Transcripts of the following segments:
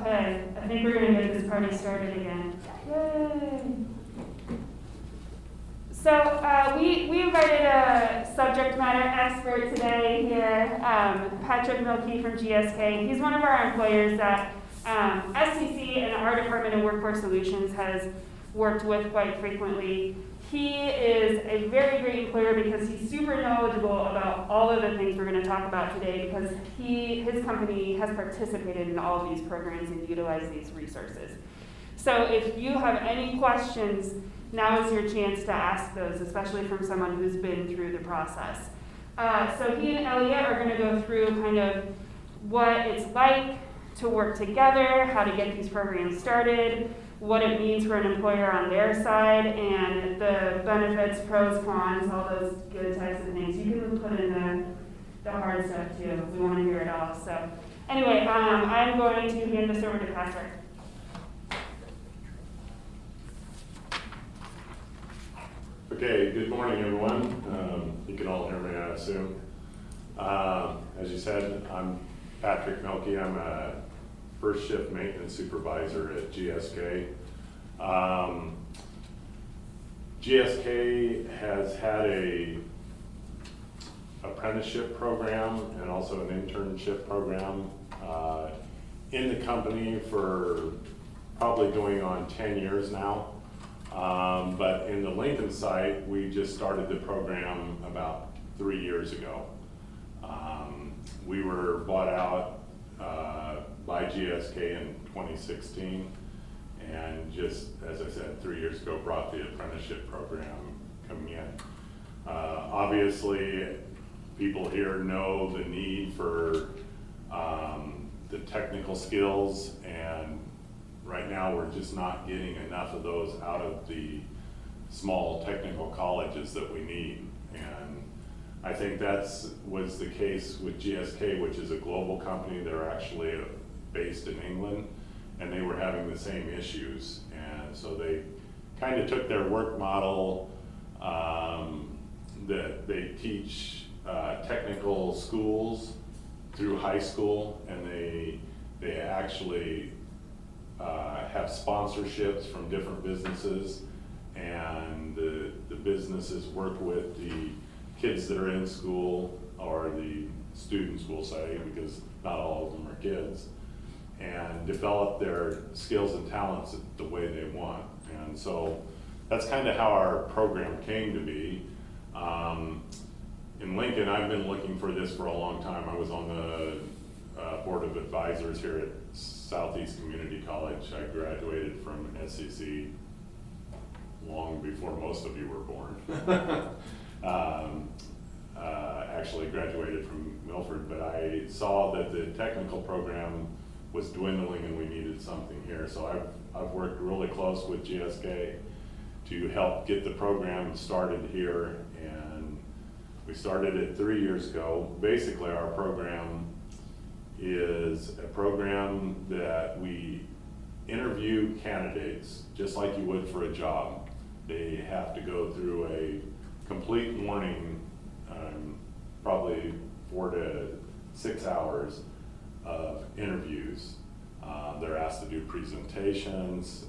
Okay, I think we're going to get this party started again. Yay! So we invited a subject matter expert today here, Patrick Milkey from GSK. He's one of our employers that SCC and our Department of Workforce Solutions has worked with quite frequently. He is a very great employer because he's super knowledgeable about all of the things we're going to talk about today because his company has participated in all of these programs and utilized these resources. So if you have any questions, now is your chance to ask those, especially from someone who's been through the process. So he and Elliot are going to go through kind of what it's like to work together, how to get these programs started, what it means for an employer on their side, and the benefits, pros, cons, all those good types of things. You can put in the hard stuff too. We want to hear it all. So anyway, I'm going to hand this over to Patrick. Okay, good morning everyone. You can all hear me, I assume. As you said, I'm Patrick Milkey. I'm a first shift maintenance supervisor at GSK. GSK has had a apprenticeship program and also an internship program in the company for probably going on 10 years now. But in the Lincoln site, we just started the program about 3 years ago. We were bought out by GSK in 2016, and just as I said, 3 years ago brought the apprenticeship program coming in. Obviously, people here know the need for the technical skills, and right now we're just not getting enough of those out of the small technical colleges that we need. And I think was the case with GSK, which is a global company. They're actually based in England, and they were having the same issues. And so they kind of took their work model that they teach technical schools through high school, and they actually have sponsorships from different businesses, and the businesses work with the kids that are in school, or the students we'll say, because not all of them are kids, and develop their skills and talents the way they want. And so that's kind of how our program came to be. In Lincoln, I've been looking for this for a long time. I was on the board of advisors here at Southeast Community College. I graduated from SCC long before most of you were born. Actually graduated from Milford, but I saw that the technical program was dwindling and we needed something here. So I've worked really close with GSK to help get the program started here, and we started it 3 years ago. Basically, our program is a program that we interview candidates just like you would for a job. They have to go through a complete morning, probably 4 to 6 hours of interviews. They're asked to do presentations.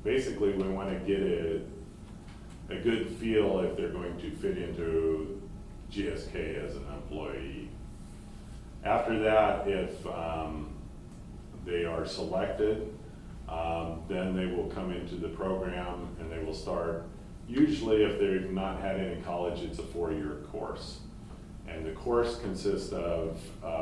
Basically, we want to get a good feel if they're going to fit into GSK as an employee. After that, if they are selected, then they will come into the program and they will start. Usually, if they've not had any college, it's a 4-year course. And the course consists of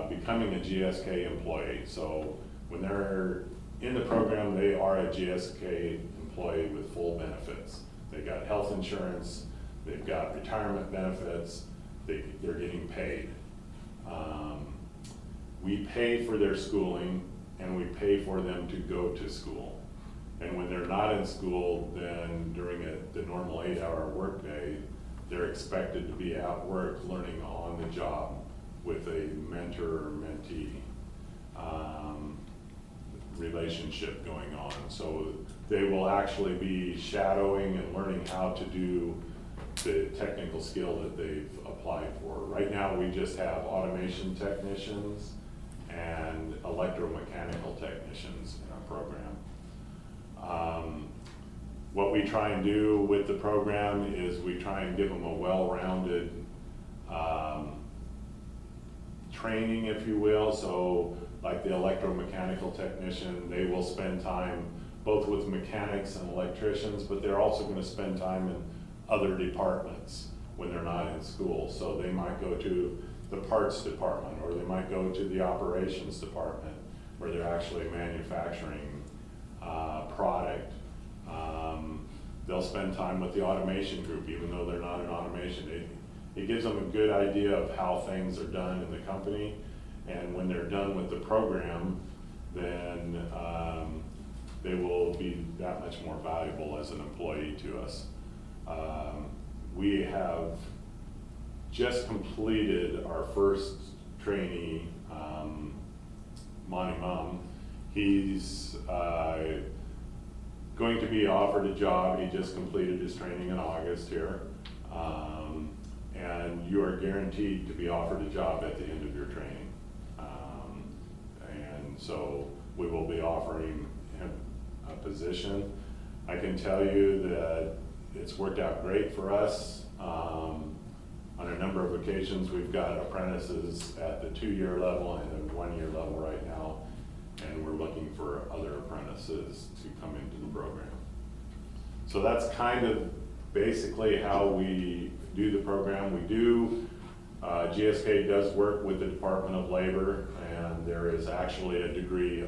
becoming a GSK employee. So when they're in the program, they are a GSK employee with full benefits. They got health insurance, they've got retirement benefits, they're getting paid. We pay for their schooling, and we pay for them to go to school. And when they're not in school, then during the normal 8-hour workday, they're expected to be at work learning on the job with a mentor or mentee relationship going on. So they will actually be shadowing and learning how to do the technical skill that they've applied for. Right now we just have automation technicians and electromechanical technicians in our program. What we try and do with the program is we try and give them a well-rounded training, if you will. So like the electromechanical technician, they will spend time both with mechanics and electricians, but they're also going to spend time in other departments when they're not in school. So they might go to the parts department, or they might go to the operations department where they're actually manufacturing product. They'll spend time with the automation group, even though they're not in automation. It gives them a good idea of how things are done in the company, and when they're done with the program, then they will be that much more valuable as an employee to us. We have just completed our first trainee, Monty Mum. He's going to be offered a job. He just completed his training in August here. And you are guaranteed to be offered a job at the end of your training. And so we will be offering him a position. I can tell you that it's worked out great for us. On a number of occasions, we've got apprentices at the 2-year level and a 1-year level right now, and we're looking for other apprentices to come into the program. So that's kind of basically how we do the program. We do, GSK does work with the Department of Labor, and there is actually a degree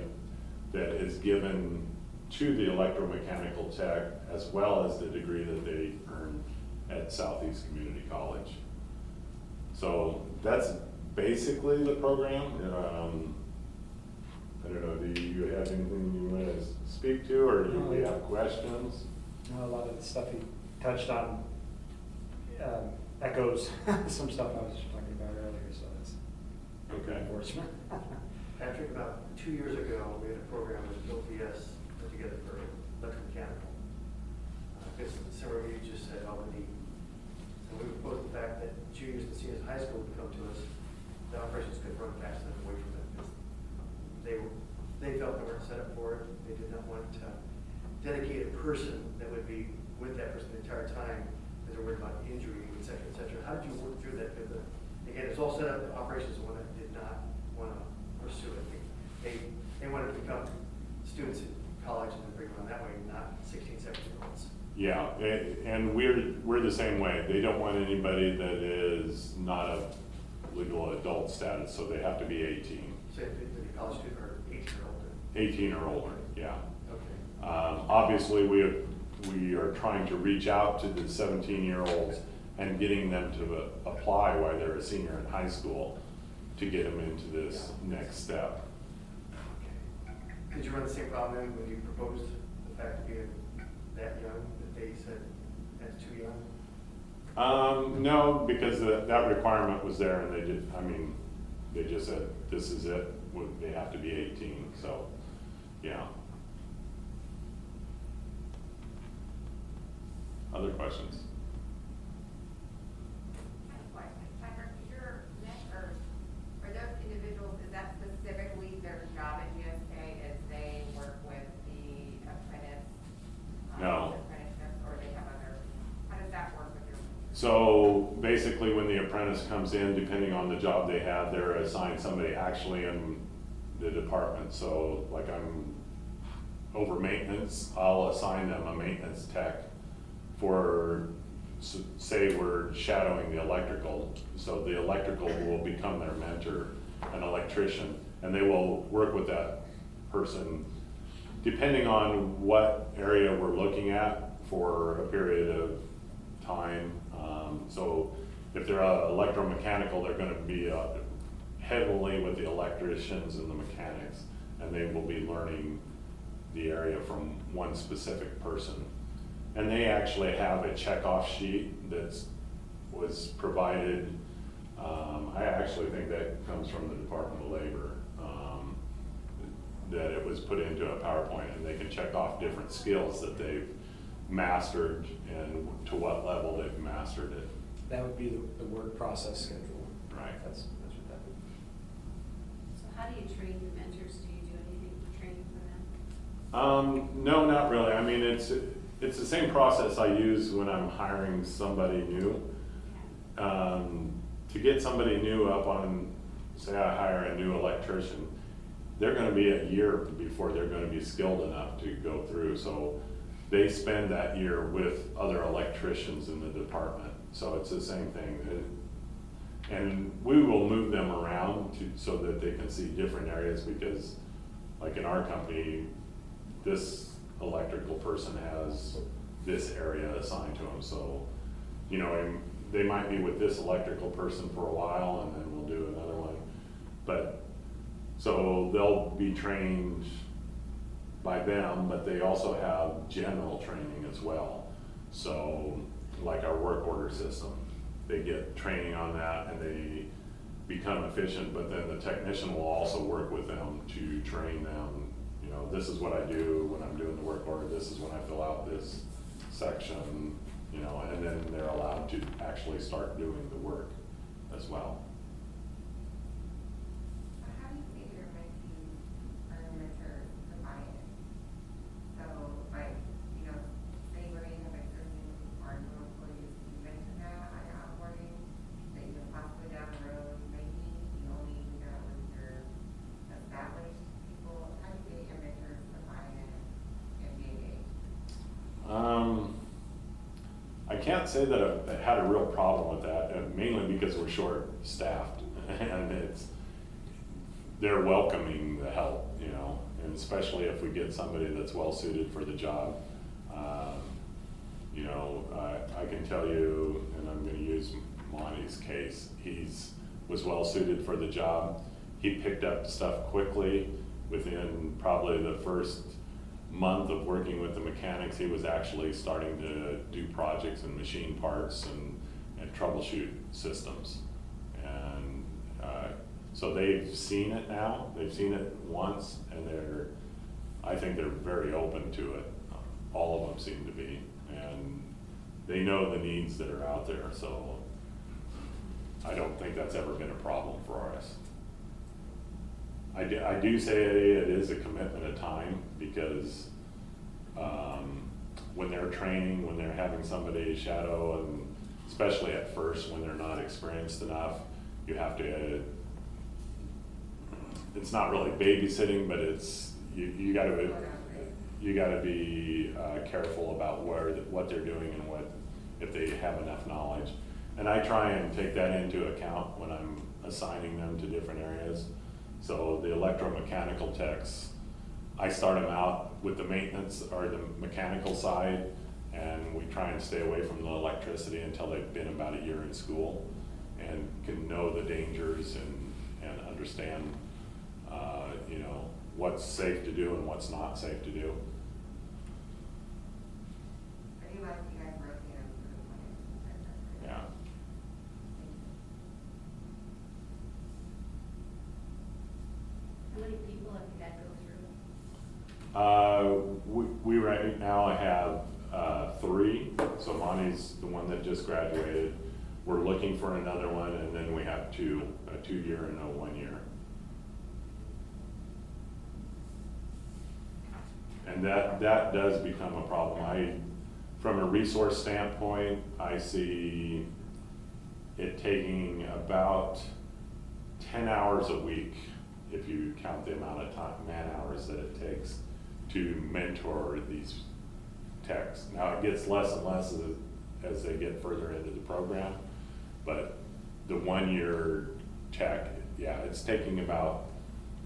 that is given to the electromechanical tech, as well as the degree that they earn at Southeast Community College. So that's basically the program. I don't know, do you have anything you want to speak to, or do we have questions? A lot of the stuff he touched on echoes some stuff I was talking about earlier, so that's Okay. enforcement. Patrick, about 2 years ago, we had a program with OPS put together for electromechanical. Because similar to what you just said, how we need. So we proposed the fact that juniors and seniors in high school would come to us, the operations could run fast enough away from it. Because they felt they weren't set up for it. They did not want to dedicate a person that would be with that person the entire time, because they're worried about injury, et cetera, et cetera. How did you work through that? Because again, it's all set up, the operations the one that did not want to pursue it. They wanted to become students in college and then bring them on that way, not 16, 17-year-olds. Yeah, and we're the same way. They don't want anybody that is not a legal adult status, so they have to be 18. So the college student or 18 or older. 18 or older, yeah. Okay. Obviously, we are trying to reach out to the 17-year-olds and getting them to apply while they're a senior in high school to get them into this next step. Okay. Did you run the same problem then when you proposed the fact of being that young, that they said that's too young? No, because that requirement was there, and they just said, this is it, they have to be 18, so, yeah. Other questions? Patrick, are those individuals, is that specifically their job at GSK, as they work with the apprentice? No. Apprenticeships, or they have other, how does that work with your? So basically, when the apprentice comes in, depending on the job they have, they're assigned somebody actually in the department. So like I'm over maintenance, I'll assign them a maintenance tech for, say we're shadowing the electrical. So the electrical will become their mentor, an electrician, and they will work with that person depending on what area we're looking at for a period of time. So if they're electromechanical, they're going to be heavily with the electricians and the mechanics, and they will be learning the area from one specific person. And they actually have a checkoff sheet that was provided. I actually think that comes from the Department of Labor, that it was put into a PowerPoint, and they can check off different skills that they've mastered and to what level they've mastered it. That would be the work process schedule. Right. That's what that would How do you train your mentors? Do you do anything for training for them? No, not really. I mean, it's the same process I use when I'm hiring somebody new. To get somebody new up on, say I hire a new electrician, they're gonna be a year before they're gonna be skilled enough to go through. So they spend that year with other electricians in the department. So it's the same thing. And we will move them around so that they can see different areas, because like in our company, this electrical person has this area assigned to them. So, you know, and they might be with this electrical person for a while and then we'll do another one. But, so they'll be trained by them, but they also have general training as well. So, like our work order system, they get training on that and they become efficient, but then the technician will also work with them to train them. You know, this is what I do when I'm doing the work order, this is when I fill out this section, you know, and then they're allowed to actually start doing the work as well. How do you figure mentees or mentors define it? So, like, you know, say we're gonna have existing or new employees, you mention that on your onboarding, that you can possibly down the road, maybe you only do that with your established people. How do you get your mentors define it and be engaged? I can't say that I've had a real problem with that, mainly because we're short-staffed, and they're welcoming the help, you know, and especially if we get somebody that's well-suited for the job. You know, I can tell you, and I'm gonna use Monty's case, was well-suited for the job. He picked up stuff quickly. Within probably the first month of working with the mechanics, he was actually starting to do projects and machine parts and troubleshoot systems. And so they've seen it now, they've seen it once, and I think they're very open to it. All of them seem to be, and they know the needs that are out there, so I don't think that's ever been a problem for us. I do say it is a commitment of time, because when they're training, when they're having somebody shadow, and especially at first when they're not experienced enough, you have to, it's not really babysitting, but it's, you gotta be careful about what they're doing and if they have enough knowledge. And I try and take that into account when I'm assigning them to different areas. So the electromechanical techs, I start them out with the maintenance or the mechanical side, and we try and stay away from the electricity until they've been about a year in school and can know the dangers and understand, you know, what's safe to do and what's not safe to do. I do like you guys rotate them through the plan. Yeah. How many people have you had go through? We right now have 3. So Monty's the one that just graduated. We're looking for another one, and then we have 2, a 2-year and a 1-year. And that does become a problem. From a resource standpoint, I see it taking about 10 hours a week, if you count the amount of time, man hours that it takes to mentor these techs. Now it gets less and less as they get further into the program, but the 1-year tech, yeah, it's taking about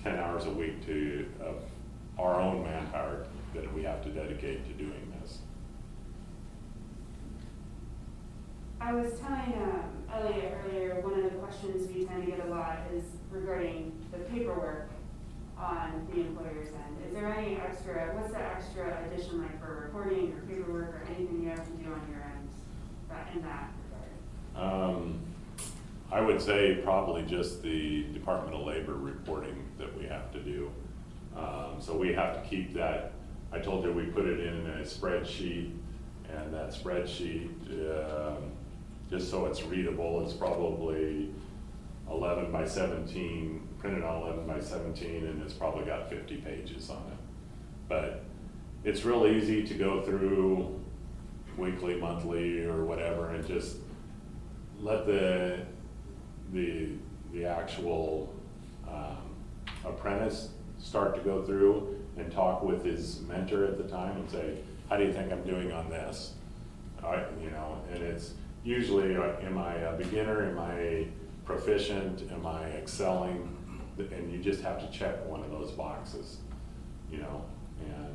10 hours a week of our own manpower that we have to dedicate to doing this. I was telling Elliot earlier, one of the questions we tend to get a lot is regarding the paperwork on the employer's end. Is there any extra, what's the extra addition like for reporting or paperwork or anything you have to do on your end in that regard? I would say probably just the Department of Labor reporting that we have to do. So we have to keep that. I told you we put it in a spreadsheet, and that spreadsheet, just so it's readable, is probably 11 by 17 printed on 11 by 17 and it's probably got 50 pages on it. But it's real easy to go through weekly, monthly, or whatever, and just let the actual apprentice start to go through and talk with his mentor at the time and say, how do you think I'm doing on this? You know, and it's usually, am I a beginner, am I proficient, am I excelling? And you just have to check one of those boxes, you know, and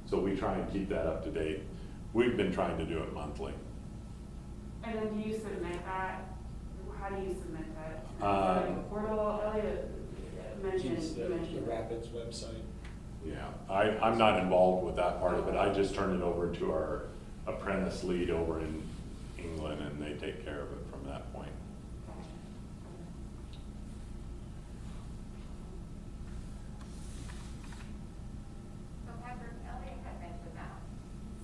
so we try and keep that up to date. We've been trying to do it monthly. And then do you submit that? How do you submit that? Is there like a portal? Elliot mentioned, Use you the mentioned. Rapids website. Yeah, I'm not involved with that part of it. I just turn it over to our apprentice lead over in England, and they take care of it from that point. So Patrick, Elliot had mentioned that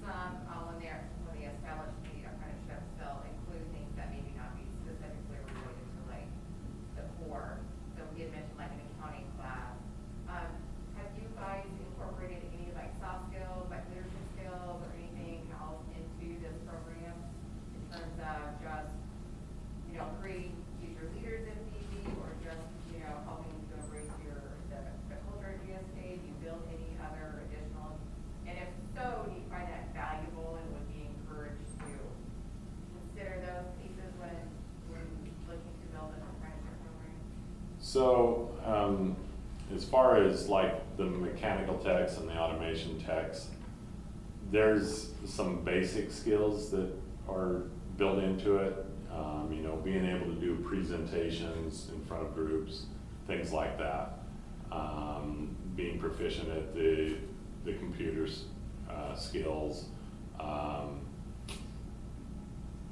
some, when they established the apprenticeship, still include things that maybe not be specifically related to like the core. So he had mentioned like an accounting class. Have you guys incorporated any like soft skills, like leadership skills or anything else into this program in terms of just, you know, creating future leaders in PV or just, you know, helping to embrace the culture of GSK? Do you build any other additional, and if so, do you find that valuable and would be encouraged to consider those pieces when looking to build an apprenticeship program? So, as far as like the mechanical techs and the automation techs, there's some basic skills that are built into it. You know, being able to do presentations in front of groups, things like that. Being proficient at the computers skills.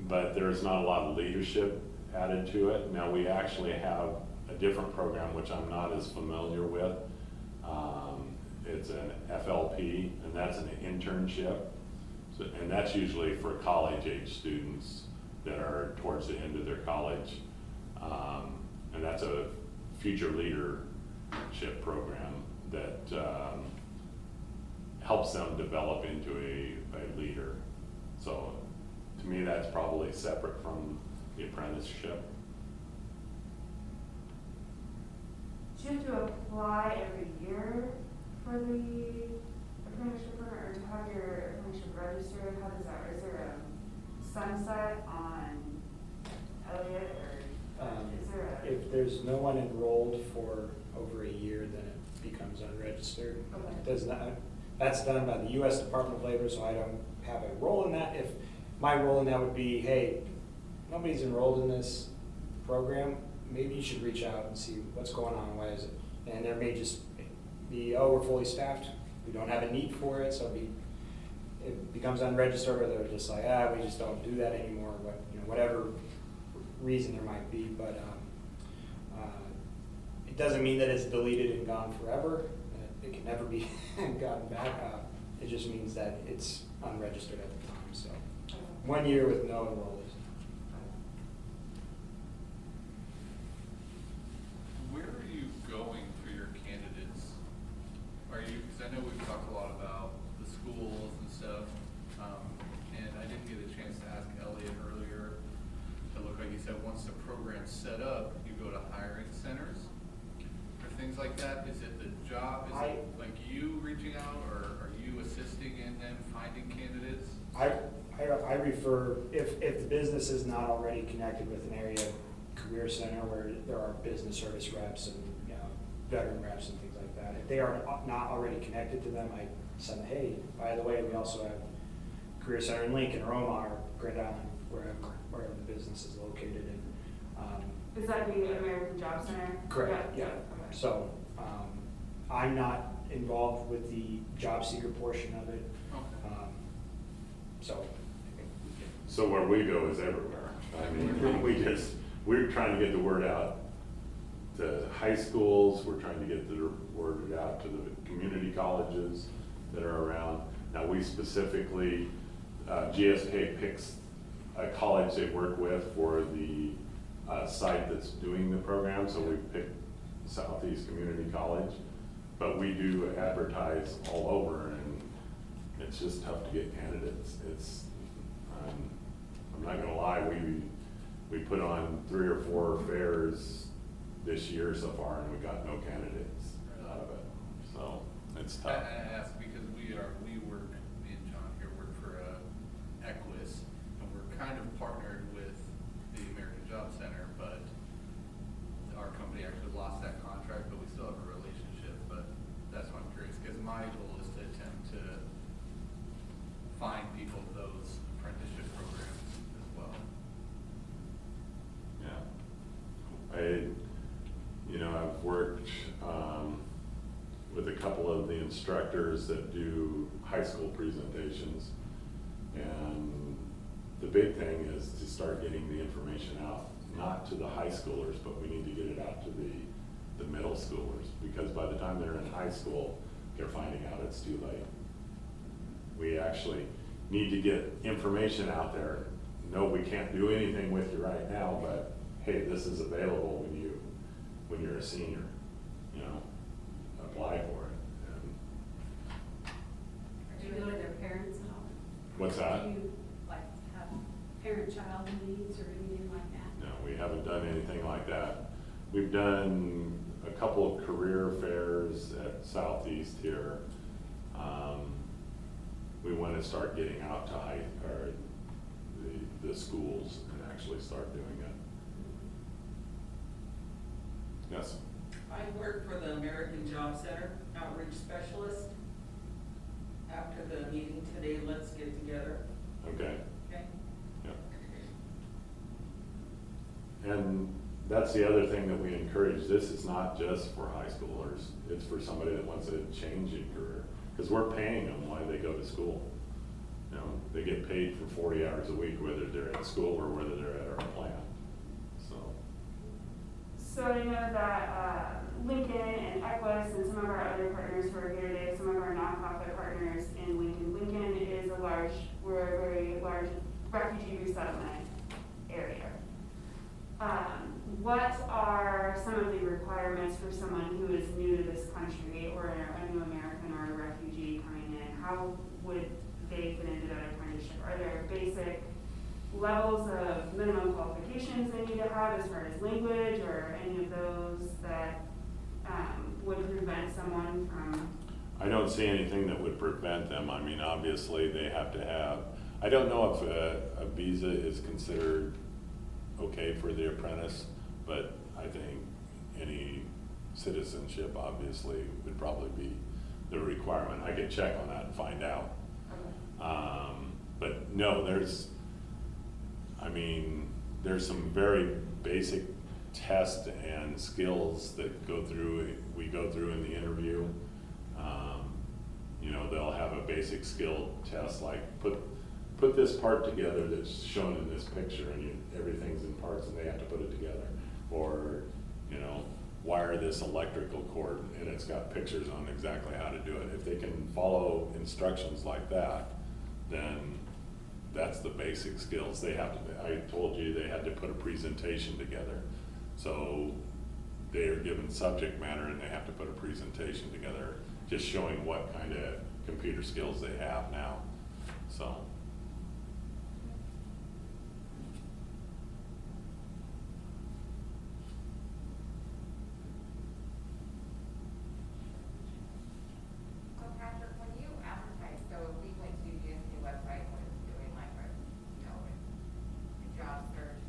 But there's not a lot of leadership added to it. Now, we actually have a different program which I'm not as familiar with. It's an FLP, and that's an internship. So, and that's usually for college age students that are towards the end of their college. And that's a future leadership program that helps them develop into a leader. So to me, that's probably separate from the apprenticeship. Do you have to apply every year for the apprenticeship program, or to have your apprenticeship registered? How does that, is there a sunset on Elliot, or is there a? If there's no one enrolled for over a year, then it becomes unregistered. Okay. It does not, that's done by the US Department of Labor, so I don't have a role in that. If my role in that would be, hey, nobody's enrolled in this program, maybe you should reach out and see what's going on, why is it? And there may just be, oh, we're fully staffed, we don't have a need for it, so it becomes unregistered, or they're just like, we just don't do that anymore, but, you know, whatever reason there might be, but it doesn't mean that it's deleted and gone forever. It can never be gotten back. It just means that it's unregistered at the time, so 1 year with no enrollees. Where are you going for your candidates? Are you, because I know we've talked a lot about the schools and stuff, and I didn't get a chance to ask Elliot earlier. It looked like he said once the program's set up, you go to hiring centers or things like that. Is it the job? Is it like you reaching out, or are you assisting in them finding candidates? I refer, if the business is not already connected with an area career center where there are business service reps and, you know, veteran reps and things like that, if they are not already connected to them, I send, hey, by the way, we also have career center in Lincoln or Omaha or Grand Island, wherever the business is located in. Is that the American Job Center? Correct, yeah. Okay. So I'm not involved with the job seeker portion of it. Okay. So where we go is everywhere. I mean, we're trying to get the word out to high schools, we're trying to get the word out to the community colleges that are around. Now, we specifically, GSK picks a college they work with for the site that's doing the program, so we pick Southeast Community College, but we do advertise all over, and it's just tough to get candidates. I'm not gonna lie, we put on 3 or 4 fairs this year so far, and we got no candidates out of it, so it's tough. I ask because we work, me and John here work for Equus, and we're kind of partnered with the American Job Center, but our company actually lost that contract, but we still have a relationship. But that's why I'm curious, because my goal is to attempt to find people those apprenticeship programs as well. Yeah. I've worked with a couple of the instructors that do high school presentations, and the big thing is to start getting the information out, not to the high schoolers, but we need to get it out to the middle schoolers, because by the time they're in high school, they're finding out it's too late. We actually need to get information out there. No, we can't do anything with you right now, but hey, this is available when you're a senior, apply for it. Do you go to their parents at all? What's that? Do you like have parent-child meetings or anything like that? No, we haven't done anything like that. We've done a couple of career fairs at Southeast here. We want to start getting out to the schools and actually start doing it. Yes? I work for the American Job Center outreach specialist. After the meeting today, let's get together, Okay. okay? Yeah. And that's the other thing that we encourage. This is not just for high schoolers. It's for somebody that wants a change in career. Because we're paying them while they go to school. They get paid for 40 hours a week, whether they're at school or whether they're at our plant. So I know that Lincoln and Equus and some of our other partners who are here today, some of our nonprofit partners in Lincoln. Lincoln is we're a very large refugee resettlement area. What are some of the requirements for someone who is new to this country, or a new American or a refugee coming in? How would they fit into that apprenticeship? Are there basic levels of minimum qualifications they need to have as far as language, or any of those that would prevent someone from? I don't see anything that would prevent them. I mean, obviously they have to have, I don't know if a visa is considered okay for the apprentice, but I think any citizenship obviously would probably be the requirement. I could check on that and find out. Okay. But no, there's some very basic tests and skills that we go through in the interview. They'll have a basic skill test, like put this part together that's shown in this picture, and everything's in parts and they have to put it together. Or, wire this electrical cord, and it's got pictures on exactly how to do it. If they can follow instructions like that, then that's the basic skills. They have to, I told you they had to put a presentation together. So they are given subject matter and they have to put a presentation together, just showing what kind of computer skills they have now. So. So Patrick, when you advertise, so if we went to GSK website when it's doing like a, a job search,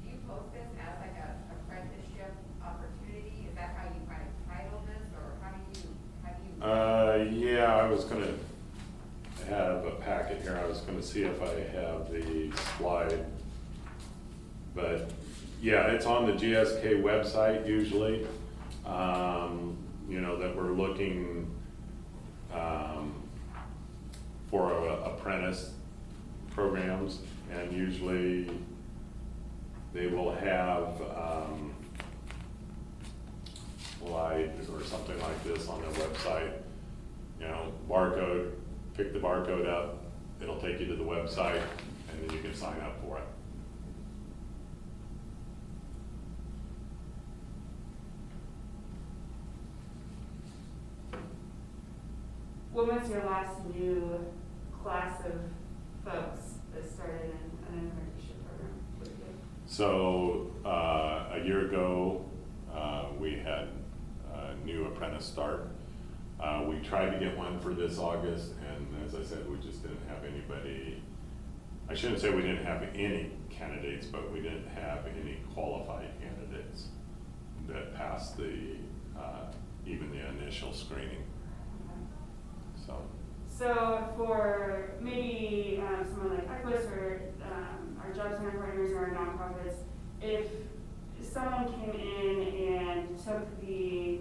do you post this as like a apprenticeship opportunity? Is that how you kind of title this, or how do you? Yeah, I was gonna have a packet here. I was gonna see if I have the slide. But yeah, it's on the GSK website usually, that we're looking for apprentice programs, and usually they will have slide or something like this on their website. Barcode, pick the barcode up, it'll take you to the website, and then you can sign up for it. when was your last new class of folks that started in an apprenticeship program with you? So, a year ago, we had a new apprentice start. We tried to get one for this August, and as I said, we just didn't have anybody. I shouldn't say we didn't have any candidates, but we didn't have any qualified candidates that passed the, even the initial screening, so. So for maybe someone like Equus or our job center partners or our nonprofits, if someone came in and took the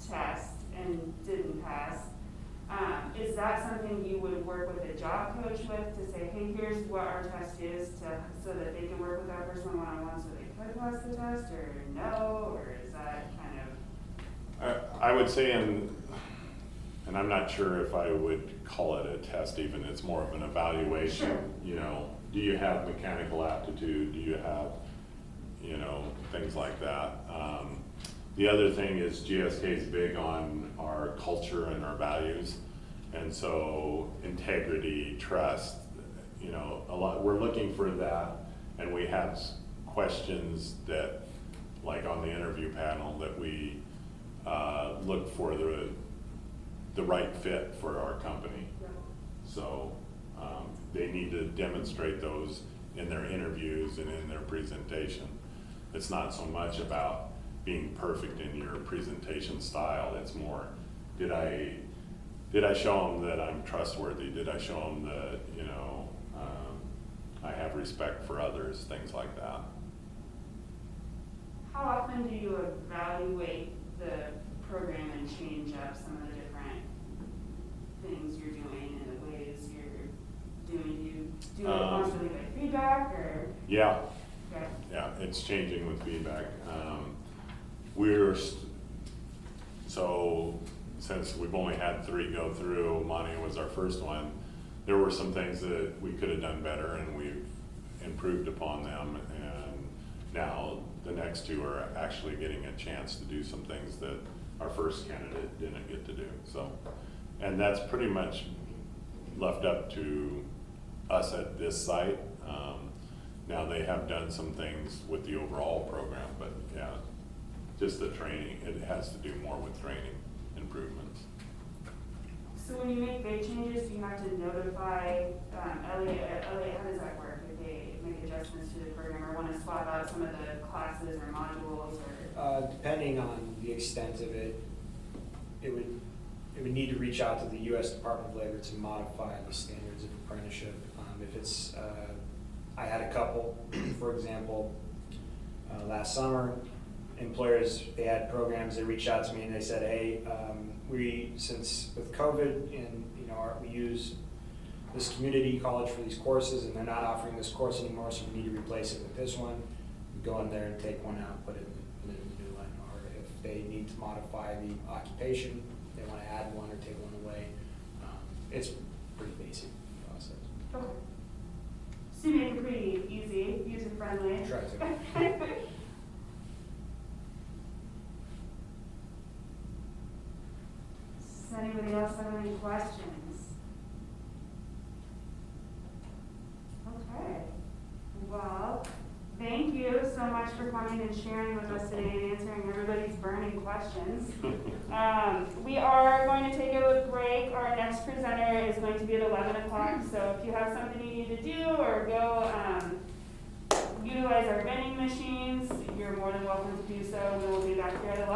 test and didn't pass, is that something you would work with a job coach with to say, hey, here's what our test is so that they can work with that person one-on-one so they could pass the test, or no, or is that kind of? I would say, and I'm not sure if I would call it a test even, it's more of an evaluation. Sure. You know, do you have mechanical aptitude? Do you have, you know, things like that. The other thing is GSK is big on our culture and our values. And so integrity, trust, you know, a lot, we're looking for that. And we have questions that, like on the interview panel, that we look for the right fit for our company. Yeah. So they need to demonstrate those in their interviews and in their presentation. It's not so much about being perfect in your presentation style. It's more, did I show them that I'm trustworthy? Did I show them that, you know, I have respect for others, things like that. How often do you evaluate the program and change up some of the different things you're doing and the ways you're doing? Do you do it constantly by feedback or? Yeah. Okay. Yeah, it's changing with feedback. So since we've only had 3 go through, Monty was our first one, there were some things that we could have done better and we've improved upon them, and now the next 2 are actually getting a chance to do some things that our first candidate didn't get to do. So, and that's pretty much left up to us at this site. Now they have done some things with the overall program, but yeah, just the training, it has to do more with training improvements. So when you make big changes, do you have to notify Elliot, how does that work? If they make adjustments to the program or want to swap out some of the classes or modules or? Depending on the extent of it, it would need to reach out to the U.S. Department of Labor to modify the standards of apprenticeship. If it's, I had a couple, for example, last summer, employers, they had programs, they reached out to me and they said, hey, since with COVID and, you know, we use this community college for these courses and they're not offering this course anymore, so we need to replace it with this one. We go in there and take one out, put it in the new one. Or if they need to modify the occupation, they want to add one or take one away. It's pretty basic process. Okay. So you make it pretty easy, user-friendly. Try to. Does anybody else have any questions? Okay. Well, thank you so much for coming and sharing with us today and answering everybody's burning questions. We are going to take a break. Our next presenter is going to be at 11 o'clock. So if you have something you need to do or go utilize our vending machines, you're more than welcome to do so. We will be back here at 11.